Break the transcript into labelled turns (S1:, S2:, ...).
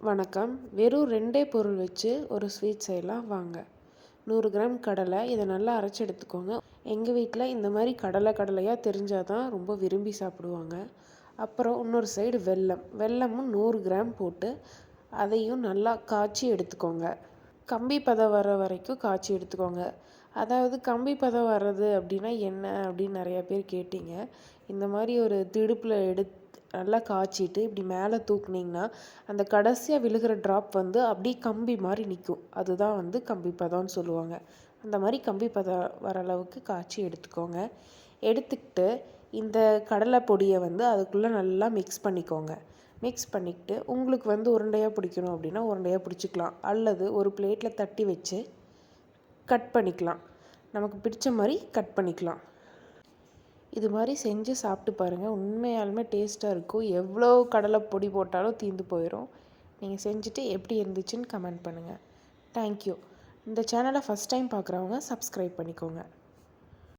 S1: வணக்கம். வெறும் 2 பொருள் வச்சு ஒரு ஸ்வீட் செய்யலாம் வாங்க. 100 கிராம் கடலை, இதை நல்லா அரைச்சி எடுத்துக்கோங்க. எங்கள் வீட்டில் இந்த மாதிரி கடலையாக தெரிஞ்சால் தான் ரொம்ப விரும்பி சாப்பிடுவாங்க. அப்புறம் இன்னொரு சைடு வெல்லமும் 100 கிராம் போட்டு அதையும் நல்லா காய்ச்சி எடுத்துக்கோங்க. கம்பி பதம் வர வரைக்கும் காய்ச்சி எடுத்துக்கோங்க. அதாவது கம்பி பதம் வர்றது அப்படின்னா என்ன அப்படின்னு நிறையா பேர் கேட்டீங்க. இந்த மாதிரி ஒரு திடுப்பில் நல்லா காய்ச்சிட்டு இப்படி மேலே தூக்குனிங்கன்னா அந்த கடைசியாக விழுகிற ட்ராப் அப்படியே கம்பி மாதிரி நிற்கும். அதுதான் கம்பி பதம்னு சொல்லுவாங்க. அந்த மாதிரி கம்பி பதம் வர அளவுக்கு காய்ச்சி எடுத்துக்கோங்க. எடுத்துக்கிட்டு இந்த கடலை பொடியை அதுக்குள்ளே நல்லா மிக்ஸ் பண்ணிக்கோங்க. மிக்ஸ் பண்ணிக்கிட்டு உங்களுக்கு உருண்டையாக பிடிக்கணும் அப்படின்னா உருண்டையாக பிடிச்சிக்கலாம். அல்லது ஒரு பிளேட்டில் தட்டி வச்சு கட் பண்ணிக்கலாம். நமக்கு பிடிச்ச மாதிரி கட் பண்ணிக்கலாம். இது மாதிரி செஞ்சு சாப்பிட்டு பாருங்கள். உண்மையாலுமே டேஸ்ட்டாக இருக்கும். எவ்வளோ கடலை பொடி போட்டாலும் தீர்ந்து போயிடும். நீங்கள் செஞ்சுட்டு எப்படி இருந்துச்சுன்னு கமெண்ட் பண்ணுங்கள். தேங்க்யூ. இந்த சேனலை ஃபஸ்ட் டைம் பார்க்குறவங்க சப்ஸ்கிரைப் பண்ணிக்கோங்க.